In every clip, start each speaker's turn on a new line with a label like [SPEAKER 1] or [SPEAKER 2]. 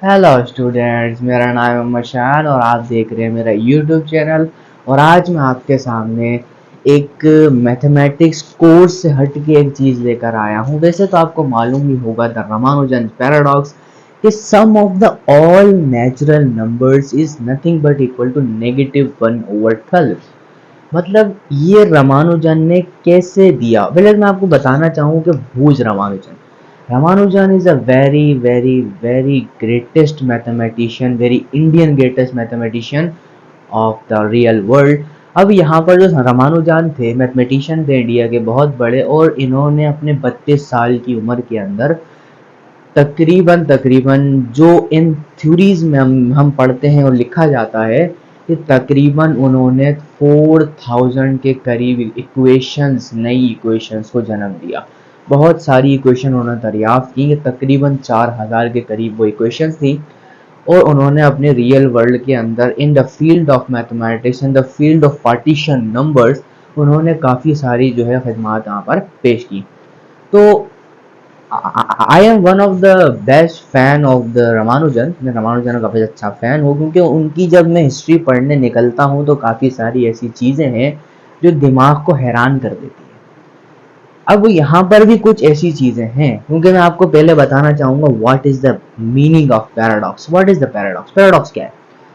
[SPEAKER 1] Hello students, मेरा नाम है मोहम्मद शान और आप देख रहे हैं मेरा यूट्यूब चैनल। और आज मैं आपके सामने एक मैथमेटिक्स कोर्स से हट के एक चीज़ लेकर आया हूँ। वैसे तो आपको मालूम ही होगा द रामानुजन पैराडॉक्स कि sum of the all natural numbers is nothing but equal to -1/12। मतलब ये रामानुजन ने कैसे दिया। पहले मैं आपको बताना चाहूँ कि who is Ramanujan. Ramanujan is a very greatest mathematician, very Indian greatest mathematician of the real world। अब यहाँ पर जो रामानुजन थे मैथमेटिशियन थे इंडिया के बहुत बड़े, और इन्होंने अपने 32 साल की उम्र के अंदर तकरीबन जो इन थ्योरीज में हम पढ़ते हैं और लिखा जाता है कि तकरीबन उन्होंने 4000 के करीब इक्वेशंस, नई इक्वेशंस को जन्म दिया। बहुत सारी इक्वेशन उन्होंने दरियाफ्त की, तकरीबन 4000 के करीब वो इक्वेशंस थी। और उन्होंने अपने रियल वर्ल्ड के अंदर in the field of mathematics, in the field of partition numbers, उन्होंने काफ़ी सारी जो है खदमात यहाँ पर पेश की। तो I am one of the best fan of the Ramanujan. मैं रामानुजन का काफ़ी अच्छा फ़ैन हूँ क्योंकि उनकी जब मैं हिस्ट्री पढ़ने निकलता हूँ तो काफ़ी सारी ऐसी चीज़ें हैं जो दिमाग को हैरान कर देती है। अब यहाँ पर भी कुछ ऐसी चीज़ें हैं क्योंकि मैं आपको पहले बताना चाहूँगा what is the meaning of paradox. What is the paradox, paradox क्या है।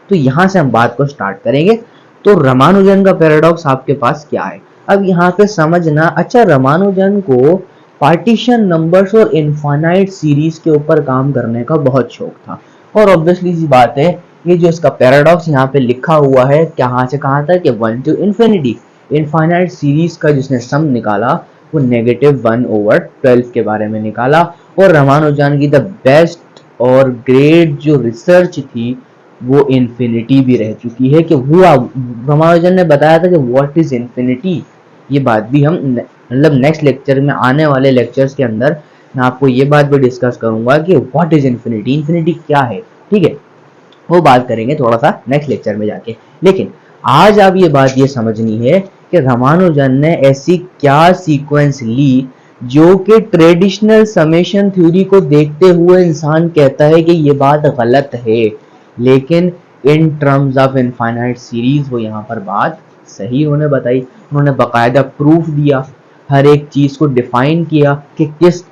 [SPEAKER 1] तो यहाँ से हम बात को स्टार्ट करेंगे। तो रामानुजन का पैराडॉक्स आपके पास क्या है, अब यहाँ पे समझना। अच्छा, रामानुजन को पार्टीशन नंबर्स और इनफाइनाइट सीरीज के ऊपर काम करने का बहुत शौक था। और ऑब्वियसली सी बात है, ये जो इसका पैराडॉक्स यहाँ पे लिखा हुआ है कहाँ से कहाँ तक, कि 1 to infinity, इनफाइनाइट सीरीज का जिसने सम निकाला वो -1/12 के बारे में निकाला। और रामानुजन की द बेस्ट और ग्रेट जो रिसर्च थी वो इन्फिनिटी भी रह चुकी है। कि हुआ रामानुजन ने बताया था कि व्हाट इज इन्फिनिटी। ये बात भी हम मतलब नेक्स्ट लेक्चर में, आने वाले लेक्चर्स के अंदर मैं आपको ये बात भी डिस्कस करूंगा कि व्हाट इज इन्फिनिटी, इन्फिनिटी क्या है। ठीक है, वो बात करेंगे थोड़ा सा नेक्स्ट लेक्चर में जाके। लेकिन आज आप ये बात ये समझनी है कि रामानुजन ने ऐसी क्या सीक्वेंस ली जो कि ट्रेडिशनल समेशन थ्योरी को देखते हुए इंसान कहता है कि ये बात गलत है, लेकिन in terms of infinite series वो यहाँ पर बात सही उन्होंने बताई। उन्होंने बाकायदा प्रूफ दिया, हर एक चीज को डिफाइन किया कि किस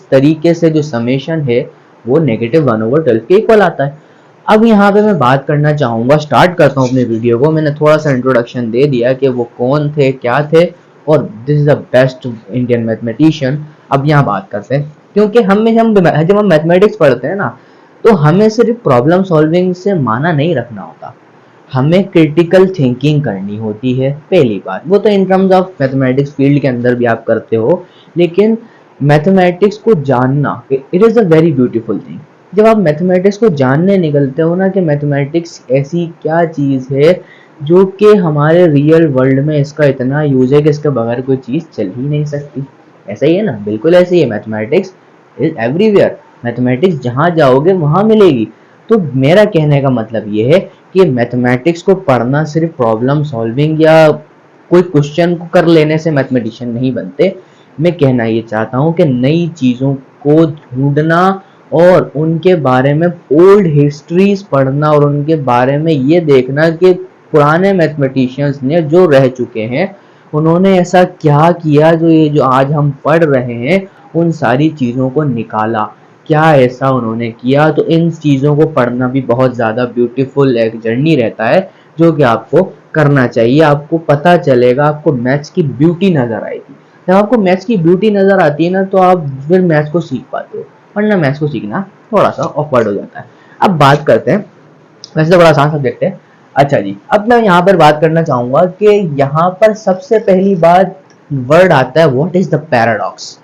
[SPEAKER 1] तरीके से जो समेशन है वो -1/12 के इक्वल आता है। अब यहाँ पे मैं बात करना चाहूँगा, स्टार्ट करता हूँ अपने वीडियो को। मैंने थोड़ा सा इंट्रोडक्शन दे दिया कि वो कौन थे, क्या थे, और this is the best Indian mathematician. अब यहाँ बात करते हैं, क्योंकि जब हम मैथमेटिक्स पढ़ते हैं ना, तो हमें सिर्फ प्रॉब्लम सॉल्विंग से माना नहीं रखना होता, हमें क्रिटिकल थिंकिंग करनी होती है। पहली बात, वो तो in terms of mathematics field के अंदर भी आप करते हो, लेकिन मैथमेटिक्स को जानना, it is a very beautiful thing. जब आप मैथमेटिक्स को जानने निकलते हो ना कि मैथमेटिक्स ऐसी क्या चीज़ है जो कि हमारे रियल वर्ल्ड में इसका इतना यूज है कि इसके बगैर कोई चीज़ चल ही नहीं सकती। ऐसा ही है ना, बिल्कुल ऐसे ही है। मैथमेटिक्स इज एवरीवेयर, मैथमेटिक्स जहाँ जाओगे वहाँ मिलेगी। तो मेरा कहने का मतलब ये है कि मैथमेटिक्स को पढ़ना सिर्फ प्रॉब्लम सॉल्विंग या कोई क्वेश्चन को कर लेने से मैथमेटिशियन नहीं बनते। मैं कहना ये चाहता हूँ कि नई चीज़ों को ढूंढना और उनके बारे में ओल्ड हिस्ट्रीज पढ़ना और उनके बारे में ये देखना कि पुराने मैथमेटिशियंस ने जो रह चुके हैं उन्होंने ऐसा क्या किया जो ये जो आज हम पढ़ रहे हैं उन सारी चीज़ों को निकाला, क्या ऐसा उन्होंने किया। तो इन चीज़ों को पढ़ना भी बहुत ज़्यादा ब्यूटीफुल एक जर्नी रहता है जो कि आपको करना चाहिए। आपको पता चलेगा, आपको मैथ्स की ब्यूटी नज़र आएगी। जब आपको मैथ्स की ब्यूटी नज़र आती है ना, तो आप फिर मैथ्स को सीख पाते हो, वरना मैथ्स को सीखना थोड़ा सा ऑकवर्ड हो जाता है। अब बात करते हैं, वैसे तो बड़ा आसान सब्जेक्ट है। अच्छा जी, अब मैं यहाँ पर बात करना चाहूँगा कि यहाँ पर सबसे पहली बात वर्ड आता है what is the paradox.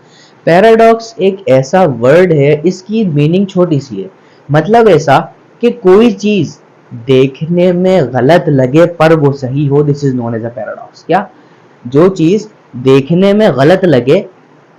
[SPEAKER 1] Paradox एक ऐसा वर्ड है, इसकी मीनिंग छोटी सी है। मतलब ऐसा कि कोई चीज़ देखने में गलत लगे पर वो सही हो, this is known as a paradox. क्या, जो चीज़ देखने में गलत लगे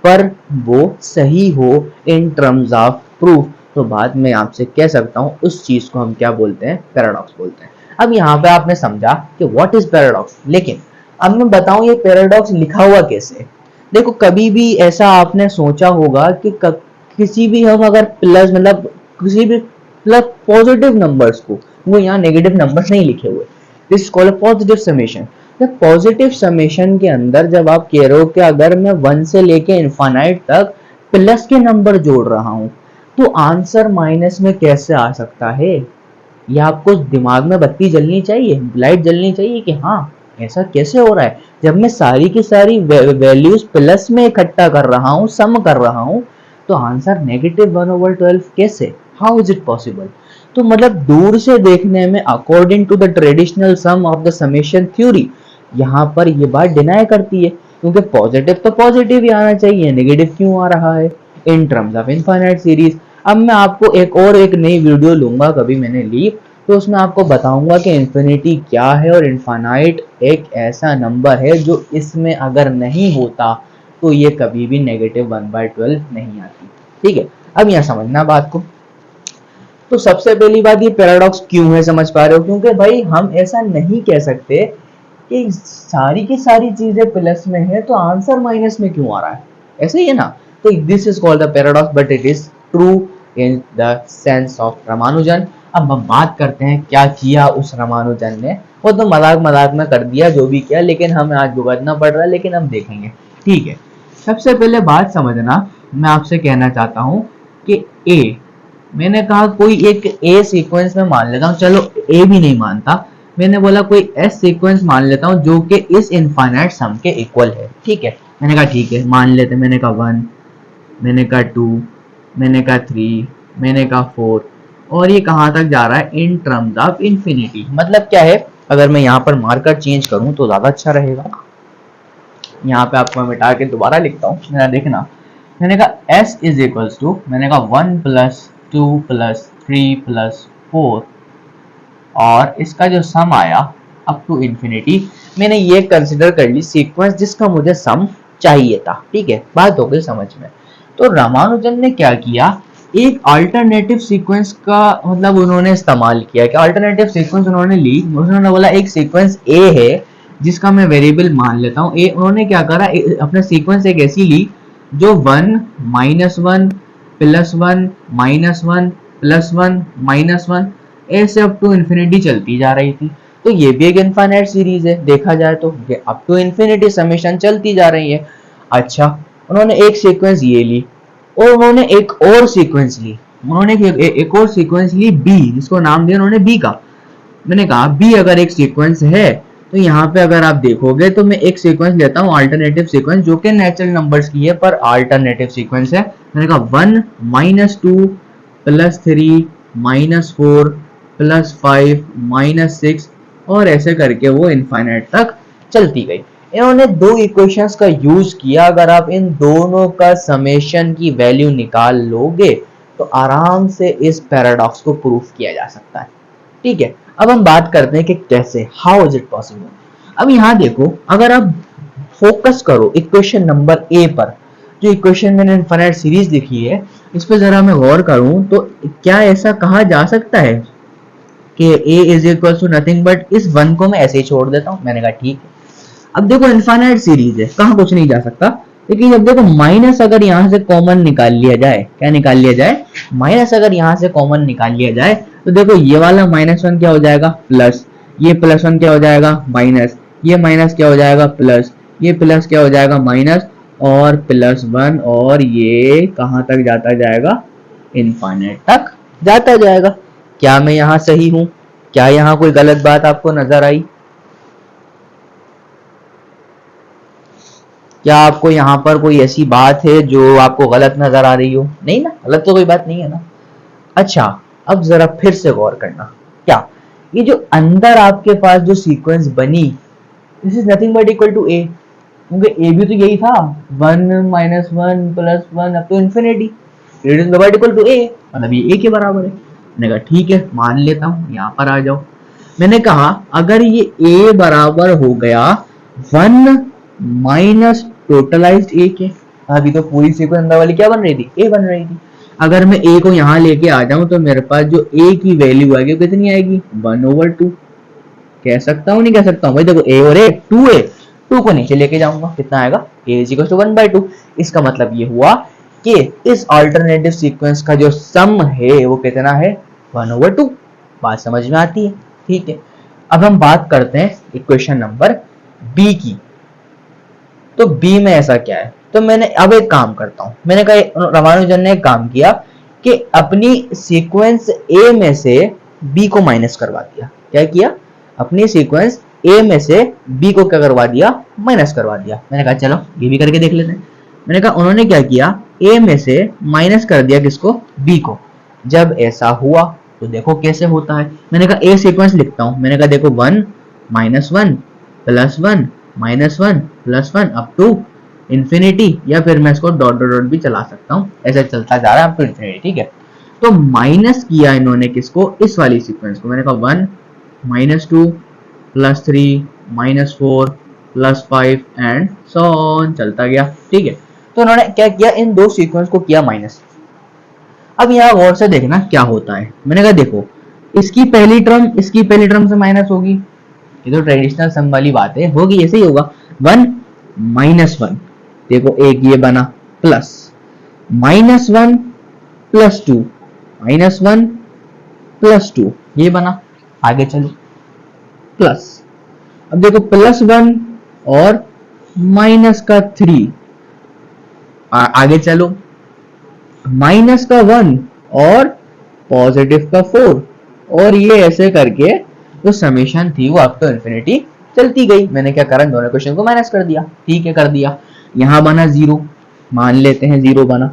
[SPEAKER 1] पर वो सही हो इन टर्म्स ऑफ प्रूफ, तो बाद में आपसे कह सकता हूँ उस चीज को हम क्या बोलते हैं, पैराडॉक्स बोलते हैं। अब यहाँ पे आपने समझा कि व्हाट इज पैराडॉक्स, लेकिन अब मैं बताऊं ये पैराडॉक्स लिखा हुआ कैसे। देखो, कभी भी ऐसा आपने सोचा होगा कि किसी भी हम अगर प्लस मतलब किसी भी मतलब पॉजिटिव नंबर्स को, वो यहाँ नेगेटिव नंबर्स नहीं लिखे हुए, this called positive summation. Positive summation के अंदर जब आप कह रहे हो कि अगर मैं 1 से लेके इनफाइनाइट तक प्लस के नंबर जोड़ रहा हूं तो आंसर माइनस में कैसे आ सकता है? ये आपको दिमाग में बत्ती जलनी चाहिए, लाइट जलनी चाहिए कि हाँ ऐसा कैसे हो रहा है। जब मैं सारी की सारी वैल्यूज प्लस में इकट्ठा कर रहा हूँ, सम कर रहा हूँ, तो आंसर -1/12 कैसे? How is it possible? तो मतलब दूर से देखने में according to the traditional sum of the summation theory यहाँ पर ये बात डिनाई करती है, क्योंकि पॉजिटिव तो पॉजिटिव ही आना चाहिए, नेगेटिव क्यों आ रहा है in terms of infinite series. अब मैं आपको एक नई वीडियो लूंगा, कभी मैंने ली, तो उसमें आपको बताऊंगा कि इन्फिनिटी क्या है और इनफाइनाइट एक ऐसा नंबर है जो इसमें अगर नहीं होता तो ये कभी भी -1/12 नहीं आती। ठीक है, अब यहाँ समझना बात को। तो सबसे पहली बात, ये पैराडॉक्स क्यों है समझ पा रहे हो? क्योंकि भाई हम ऐसा नहीं कह सकते कि सारी की सारी चीजें प्लस में है तो आंसर माइनस में क्यों आ रहा है, ऐसे ही है ना। तो this is called the paradox, but it is true in the sense of Ramanujan. अब हम बात करते हैं क्या किया उस रामानुजन ने। वो तो मजाक मजाक में कर दिया जो भी किया, लेकिन हमें आज भुगतना पड़ रहा है, लेकिन हम देखेंगे। ठीक है, सबसे पहले बात समझना, मैं आपसे कहना चाहता हूं कि ए, मैंने कहा कोई एक ए सीक्वेंस में मान लेता हूं, चलो ए भी नहीं मानता, मैंने बोला कोई एस सीक्वेंस मान लेता हूं जो कि इस इनफाइनाइट सम के इक्वल है। ठीक है, मैंने कहा ठीक है मान लेते, मैंने कहा 1, मैंने कहा 2, मैंने कहा 3, मैंने कहा 4, और ये कहां तक जा रहा है? In terms of infinity. मतलब क्या है, अगर मैं यहाँ पर मार्कर चेंज करूं तो ज्यादा अच्छा रहेगा। यहाँ पे आपको मिटा के दोबारा लिखता हूँ, मेरा देखना। मैंने कहा s इज इक्वल्स टू, मैंने कहा 1 + 2 + 3 + 4, और इसका जो सम आया अप टू इंफिनिटी, मैंने ये कंसिडर कर ली सीक्वेंस जिसका मुझे सम चाहिए था। ठीक है, बात हो गई समझ में। तो रामानुजन ने क्या किया, एक अल्टरनेटिव सीक्वेंस का मतलब उन्होंने इस्तेमाल किया कि अल्टरनेटिव सीक्वेंस उन्होंने ली। उन्होंने बोला एक सीक्वेंस ए है जिसका मैं वेरिएबल मान लेता हूँ ए। उन्होंने क्या करा, अपना सीक्वेंस एक ऐसी ली जो 1 -1 +1 -1 +1 -1 ऐसे अप टू इंफिनिटी चलती जा रही थी। तो ये भी एक इनफाइनाइट सीरीज है, देखा जाए तो ये अप टू इंफिनिटी समेशन चलती जा रही है। अच्छा, उन्होंने एक सीक्वेंस ये ली और उन्होंने एक और सीक्वेंस ली, उन्होंने एक और सीक्वेंस ली बी, जिसको नाम दिया उन्होंने बी का। मैंने कहा बी अगर एक सीक्वेंस है तो यहाँ पे अगर आप देखोगे तो मैं एक सीक्वेंस लेता हूँ अल्टरनेटिव सीक्वेंस जो कि नेचुरल नंबर्स की है पर अल्टरनेटिव सीक्वेंस है। मैंने कहा 1 -2 +3 -4 +5 -6, और ऐसे करके वो इनफाइनाइट तक चलती गई। इन्होंने दो इक्वेशंस का यूज किया, अगर आप इन दोनों का समेशन की वैल्यू निकाल लोगे तो आराम से इस पैराडॉक्स को प्रूफ किया जा सकता है। ठीक है, अब हम बात करते हैं कि कैसे, हाउ इज इट पॉसिबल। अब यहाँ देखो, अगर आप फोकस करो इक्वेशन नंबर ए पर, जो इक्वेशन मैंने इनफाइनाइट सीरीज लिखी है, इस पर जरा मैं गौर करूं तो क्या ऐसा कहा जा सकता है कि a is equal to nothing but इस 1 को मैं ऐसे ही छोड़ देता हूं? मैंने कहा ठीक है। अब देखो इनफाइनाइट सीरीज है, कहां कुछ नहीं जा सकता, लेकिन जब देखो माइनस अगर यहां से कॉमन निकाल लिया जाए, क्या निकाल लिया जाए? माइनस अगर यहां से कॉमन निकाल लिया जाए तो देखो ये वाला -1 क्या हो जाएगा? प्लस, ये +1 क्या हो जाएगा? माइनस, ये माइनस क्या हो जाएगा? प्लस, ये प्लस क्या हो जाएगा? माइनस, और +1, और ये कहां तक जाता जाएगा? इनफाइनाइट तक जाता जाएगा। क्या मैं यहां सही हूं? क्या यहां कोई गलत बात आपको नजर आई? क्या आपको यहाँ पर कोई ऐसी बात है जो आपको गलत नजर आ रही हो? नहीं ना, गलत तो कोई बात नहीं है ना। अच्छा, अब जरा फिर से गौर करना, क्या ये जो अंदर आपके पास जो सीक्वेंस बनी, this is nothing but equal to A, क्योंकि ए भी तो यही था, 1 -1 +1 up to infinity, it is not equal to A, मतलब ये ए के बराबर है। मैंने कहा ठीक है मान लेता हूं, यहाँ पर आ जाओ। मैंने कहा अगर ये a बराबर हो गया 1 माइनस टोटलाइज्ड a के, अभी तो पूरी सीक्वेंस अंदर वाली क्या बन रही थी? a बन रही थी। अगर मैं a को यहाँ लेके आ जाऊं तो मेरे पास जो a की वैल्यू आएगी वो कितनी आएगी? 1/2। कह सकता हूँ नहीं कह सकता हूँ भाई? देखो a और a 2a, 2 को नीचे लेके जाऊंगा, कितना आएगा? a = 1/2। इसका मतलब ये हुआ कि इस अल्टरनेटिव सीक्वेंस का जो सम है वो कितना है 1/2। बात समझ में आती है? ठीक है, अब हम बात करते हैं इक्वेशन नंबर बी की। तो बी में ऐसा क्या है, तो मैंने अब एक काम करता हूं, मैंने कहा रामानुजन ने एक काम किया कि अपनी सीक्वेंस ए में से बी को माइनस करवा दिया। क्या किया, अपनी सीक्वेंस ए में से बी को क्या करवा दिया, माइनस करवा दिया। मैंने कहा चलो ये भी करके देख लेते हैं। मैंने कहा उन्होंने क्या किया, ए में से माइनस कर दिया किसको, बी को। जब ऐसा हुआ तो देखो कैसे होता है। मैंने कहा ए सीक्वेंस लिखता हूं, मैंने कहा देखो 1 -1 +1 -1 +1 अप टू इंफिनिटी, या फिर मैं इसको डॉट डॉट डॉट भी चला सकता हूं, ऐसे चलता जा रहा है अप टू इंफिनिटी। ठीक है, तो माइनस किया इन्होंने किसको, इस वाली सीक्वेंस को। मैंने कहा 1 -2 +3 -4 +5 एंड सो ऑन, चलता गया। ठीक है, तो उन्होंने क्या किया, इन दो सीक्वेंस को किया माइनस। अब यहाँ गौर से देखना क्या होता है। मैंने कहा देखो इसकी पहली टर्म से माइनस होगी, ये तो ट्रेडिशनल सम वाली बात है, होगी ऐसे ही होगा। 1 -1, देखो एक ये बना, प्लस -1 +2 -1 +2 ये बना। आगे चलो प्लस, अब देखो +1 और -3, आगे चलो -1 और +4, और ये ऐसे करके जो समेशन थी वो अप टू इंफिनिटी चलती गई। मैंने क्या करा, दोनों क्वेश्चन को माइनस कर दिया। ठीक है, कर दिया। यहां बना 0, मान लेते हैं 0 बना।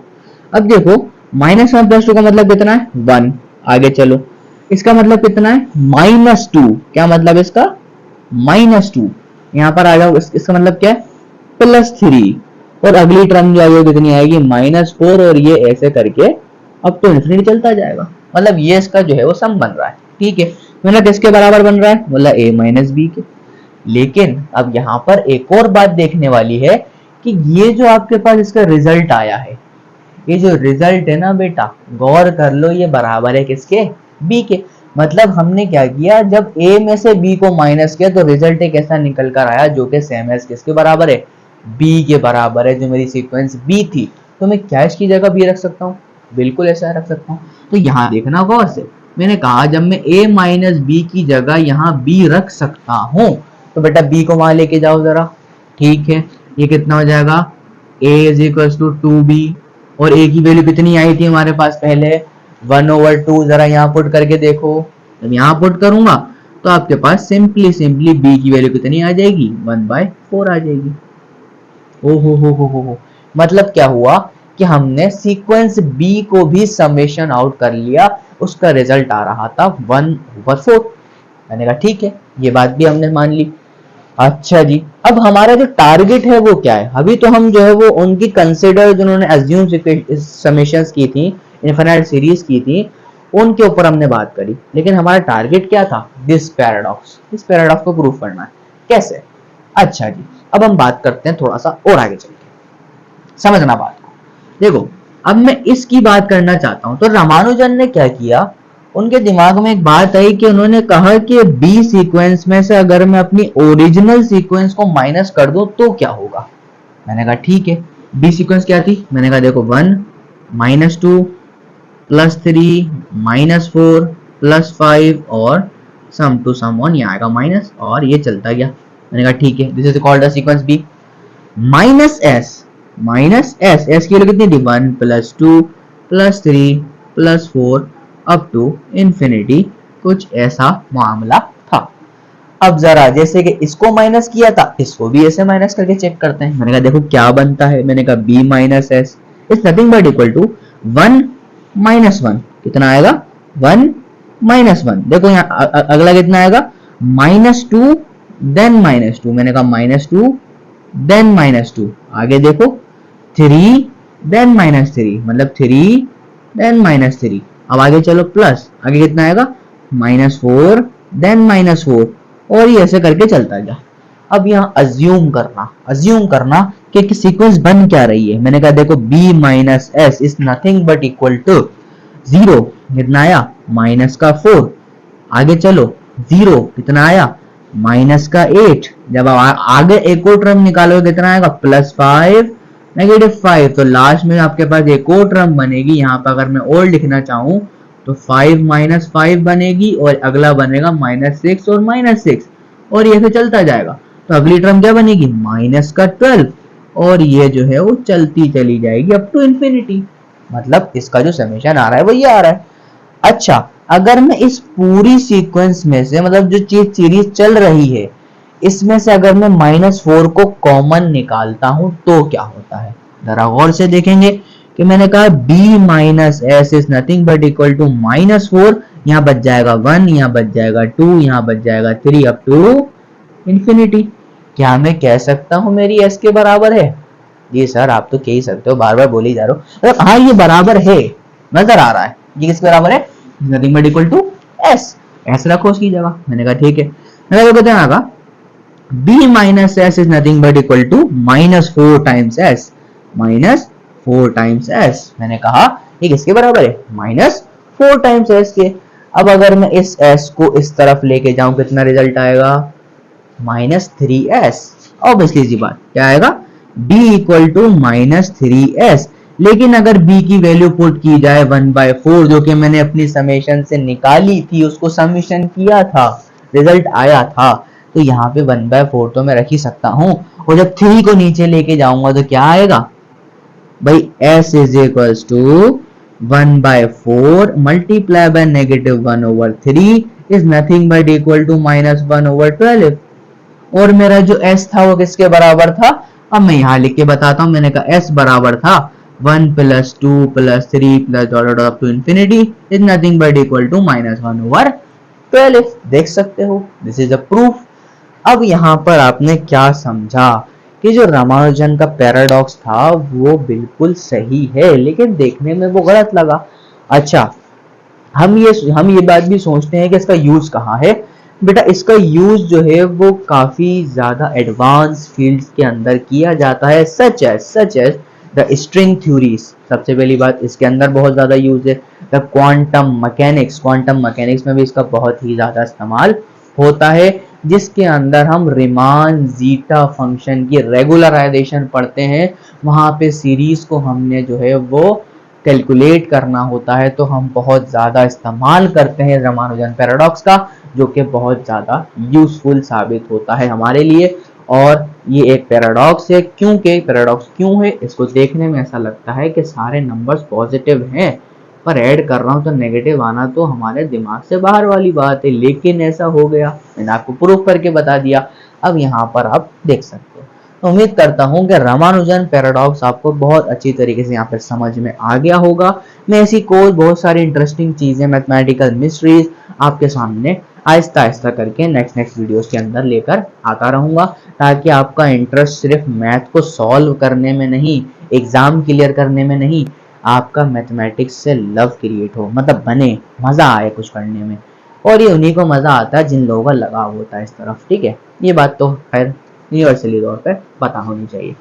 [SPEAKER 1] अब देखो -1 +2 का मतलब कितना है, 1। आगे चलो, इसका मतलब कितना है, -2। क्या मतलब इसका, -2। यहां पर आ जाओ, इसका मतलब क्या है, +3, और अगली टर्म जो आएगी कितनी आएगी, -4, और ये ऐसे करके अब तो इंफिनिटी चलता जाएगा। मतलब ये इसका जो है वो सम बन रहा है। ठीक है, मतलब किसके बराबर बन रहा है, मतलब a - b के। लेकिन अब यहाँ पर एक और बात देखने वाली है कि ये जो आपके पास इसका रिजल्ट आया है, ये जो रिजल्ट है ना बेटा, गौर कर लो, ये बराबर है किसके, b के। मतलब हमने क्या किया, जब a में से b को माइनस किया तो रिजल्ट एक ऐसा निकल कर आया जो कि सेम एज किसके बराबर है, b के बराबर है, जो मेरी सीक्वेंस b थी। तो मैं क्या इसकी जगह b रख सकता हूँ, बिल्कुल ऐसा रख सकता हूँ। तो यहाँ देखना गौर से, मैंने कहा जब मैं a - b की जगह यहाँ b रख सकता हूँ, तो बेटा b को वहां लेके जाओ जरा। ठीक है, ये कितना हो जाएगा, a = 2b, और a की वैल्यू कितनी आई थी हमारे पास पहले, 1/2। जरा यहाँ पुट करके देखो, जब यहाँ पुट करूंगा तो आपके पास सिंपली b की वैल्यू कितनी आ जाएगी, 1/4 आ जाएगी। हो, मतलब क्या हुआ कि हमने सीक्वेंस b को भी समेशन आउट कर लिया, उसका रिजल्ट आ रहा था 1/4। मैंने कहा ठीक है, ये बात भी हमने मान ली। अच्छा जी, अब हमारा जो टारगेट है वो क्या है, अभी तो हम जो है वो उनकी कंसिडर जिन्होंने अज्यूम समेशंस की थी, इनफिनाइट सीरीज की थी, उनके ऊपर हमने बात करी। लेकिन हमारा टारगेट क्या था, दिस पैराडॉक्स को प्रूफ करना है। कैसे, अच्छा जी, अब हम बात करते हैं थोड़ा सा और आगे चल के, समझना बात को। देखो अब मैं इसकी बात करना चाहता हूं। तो रामानुजन ने क्या किया, उनके दिमाग में एक बात आई कि उन्होंने कहा कि बी सीक्वेंस में से अगर मैं अपनी ओरिजिनल सीक्वेंस को माइनस कर दूं तो क्या होगा। मैंने कहा ठीक है, बी सीक्वेंस क्या थी, मैंने कहा देखो 1 -2 +3 -4 +5 और सम टू सम ऑन, यहाँ आएगा माइनस, और ये चलता गया। मैंने कहा ठीक है, this is called the sequence B. -s की वैल्यू कितनी थी, 1 +2 +3 +4 अप टू इंफिनिटी, कुछ ऐसा मामला था। अब जरा जैसे कि इसको माइनस किया था, इसको भी ऐसे माइनस करके चेक करते हैं। मैंने कहा देखो क्या बनता है, मैंने कहा b - s is nothing but equal to 1 -1, कितना आएगा, 1 -1। देखो यहाँ अगला कितना आएगा, -2 देन -2, मैंने कहा -2 देन -2। आगे देखो 3 देन -3, मतलब 3 देन -3। अब आगे चलो प्लस, आगे कितना आएगा, -4 देन -4, और ये ऐसे करके चलता गया। अब यहाँ अज्यूम करना कि सीक्वेंस बन क्या रही है। मैंने कहा देखो b - s is nothing but equal to 0, कितना आया, -4। आगे चलो 0 कितना आया, -8। जब आगे एक और टर्म निकालोगे कितना आएगा, +5 -5, तो लास्ट में आपके पास एक और टर्म बनेगी। यहाँ पर अगर मैं और लिखना चाहूँ तो 5 - 5 बनेगी और अगला बनेगा -6 और -6 और ये से चलता जाएगा। तो अगली टर्म क्या बनेगी, माइनस का 12 और ये जो है वो चलती चली जाएगी अप टू इंफिनिटी। मतलब इसका जो समेशन आ रहा है वो ये आ रहा है। अच्छा, अगर मैं इस पूरी सीक्वेंस में से, मतलब जो चीज सीरीज चल रही है, इसमें से अगर मैं -4 को कॉमन निकालता हूं तो क्या होता है, जरा गौर से देखेंगे कि मैंने कहा b minus S is nothing but equal to -4, यहाँ बच जाएगा 1, यहाँ बच जाएगा 2, यहाँ बच जाएगा 3 अप टू इंफिनिटी। क्या मैं कह सकता हूं मेरी s के बराबर है? जी सर, आप तो कह ही सकते हो, बार बार बोली जा रहे हो। मतलब हाँ, ये बराबर है, नजर आ रहा है। ये किसके बराबर है? Nothing but equal to S. S रखो उसकी जगह। मैंने कहा ठीक है। मैंने कहा कहते हैं b minus S is nothing but equal to -4 times S, -4 times S. मैंने कहा ये किसके बराबर है? -4 टाइम्स एस के। अब अगर मैं इस s को इस तरफ लेके जाऊं, कितना रिजल्ट आएगा? -3s। ऑब्वियसली सी बात, क्या आएगा? b equal to -3s। लेकिन अगर b की वैल्यू पुट की जाए 1/4, जो कि मैंने अपनी समेशन से निकाली थी, उसको समेशन किया था, रिजल्ट आया था, तो यहाँ पे 1/4 तो मैं रख ही सकता हूँ। और जब 3 को नीचे लेके जाऊंगा तो क्या आएगा भाई? s is equals to 1/4 multiply by -1/3 is nothing but equal to -1/12। और मेरा जो s था वो किसके बराबर था? अब मैं यहाँ लिख के बताता हूँ। मैंने कहा s बराबर था 1 + 2 + 3 + dot up to infinity is nothing but equal to -1/12। देख सकते हो, दिस इज अ प्रूफ। अब यहाँ पर आपने क्या समझा कि जो रामानुजन का पैराडॉक्स था वो बिल्कुल सही है, लेकिन देखने में वो गलत लगा। अच्छा, हम ये बात भी सोचते हैं कि इसका यूज कहाँ है। बेटा, इसका यूज जो है वो काफी ज्यादा एडवांस फील्ड्स के अंदर किया जाता है, such as the string theories. सबसे पहली बात, इसके अंदर बहुत ज्यादा यूज है। द क्वांटम मैकेनिक्स में भी इसका बहुत ही ज्यादा इस्तेमाल होता है, जिसके अंदर हम रिमान जीटा फंक्शन की रेगुलराइजेशन पढ़ते हैं। वहां पे सीरीज को हमने जो है वो कैलकुलेट करना होता है, तो हम बहुत ज़्यादा इस्तेमाल करते हैं रामानुजन पैराडॉक्स का, जो कि बहुत ज़्यादा यूजफुल साबित होता है हमारे लिए। और ये एक पैराडॉक्स है। क्योंकि पैराडॉक्स क्यों है, इसको देखने में ऐसा लगता है कि सारे नंबर्स पॉजिटिव हैं, पर ऐड कर रहा हूं तो नेगेटिव आना तो हमारे दिमाग से बाहर वाली बात है, लेकिन ऐसा हो गया। मैंने आपको प्रूफ करके बता दिया। अब यहाँ पर आप देख सकते हो। तो उम्मीद करता हूं कि रामानुजन पैराडॉक्स आपको बहुत अच्छी तरीके से यहाँ पर समझ में आ गया होगा। मैं ऐसी कोई बहुत सारी इंटरेस्टिंग चीजें, मैथमेटिकल मिस्ट्रीज आपके सामने आहिस्ता आहिस्ता करके नेक्स्ट वीडियोस के अंदर लेकर आता रहूंगा, ताकि आपका इंटरेस्ट सिर्फ मैथ को सॉल्व करने में नहीं, एग्जाम क्लियर करने में नहीं, आपका मैथमेटिक्स से लव क्रिएट हो, मतलब बने, मजा आए कुछ करने में। और ये उन्हीं को मजा आता है जिन लोगों का लगाव होता है इस तरफ। ठीक है, ये बात तो खैर यूनिवर्सली तौर पर पता होनी चाहिए।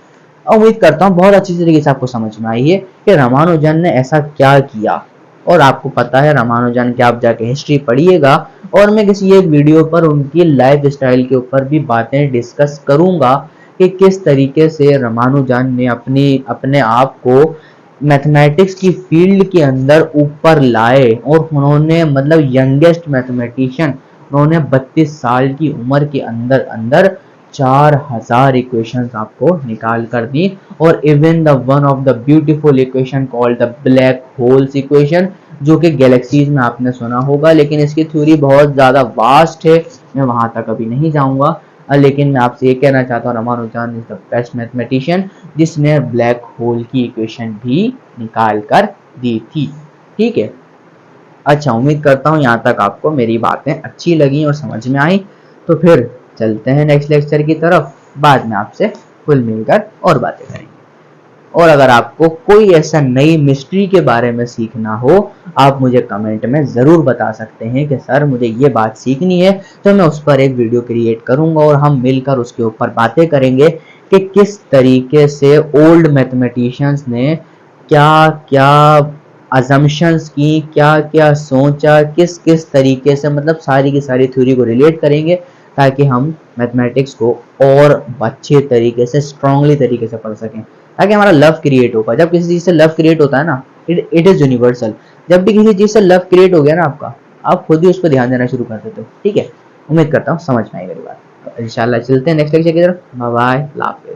[SPEAKER 1] उम्मीद करता हूँ बहुत अच्छी तरीके से आपको समझ में आई है कि रामानुजन ने ऐसा क्या किया। और आपको पता है रामानुजन की आप जाके हिस्ट्री पढ़िएगा, और मैं किसी एक वीडियो पर उनकी लाइफ स्टाइल के ऊपर भी बातें डिस्कस करूंगा कि किस तरीके से रामानुजन ने अपने आप को मैथमेटिक्स की फील्ड के अंदर ऊपर लाए। और उन्होंने, मतलब यंगेस्ट मैथमेटिशियन, उन्होंने 32 साल की उम्र के अंदर अंदर 4000 इक्वेशंस आपको निकाल कर दी। और even the one of the beautiful equation called the black holes equation, जो कि गैलेक्सीज में आपने सुना होगा, लेकिन इसकी थ्योरी बहुत ज्यादा वास्ट है, मैं वहां तक अभी नहीं जाऊंगा। लेकिन मैं आपसे ये कहना चाहता हूँ, Ramanujan is the best mathematician जिसने ब्लैक होल की इक्वेशन भी निकाल कर दी थी। ठीक है, अच्छा, उम्मीद करता हूँ यहाँ तक आपको मेरी बातें अच्छी लगी और समझ में आई। तो फिर चलते हैं नेक्स्ट लेक्चर की तरफ, बाद में आपसे खुल मिलकर और बातें करेंगे। और अगर आपको कोई ऐसा नई मिस्ट्री के बारे में सीखना हो, आप मुझे कमेंट में ज़रूर बता सकते हैं कि सर मुझे ये बात सीखनी है, तो मैं उस पर एक वीडियो क्रिएट करूंगा और हम मिलकर उसके ऊपर बातें करेंगे कि किस तरीके से ओल्ड मैथमेटिशियंस ने क्या क्या अजम्पशंस की, क्या क्या सोचा, किस किस तरीके से, मतलब सारी की सारी थ्योरी को रिलेट करेंगे, ताकि हम मैथमेटिक्स को और अच्छे तरीके से, स्ट्रांगली तरीके से पढ़ सकें। ताकि हमारा लव क्रिएट होगा। जब किसी चीज से लव क्रिएट होता है ना, इट इज यूनिवर्सल। जब भी किसी चीज से लव क्रिएट हो गया ना आपका, आप खुद ही उस पर ध्यान देना शुरू कर देते हो। ठीक है, उम्मीद करता हूँ समझ में आई मेरी बात। इंशाल्लाह चलते हैं नेक्स्ट लेक्चर की तरफ। Bye bye.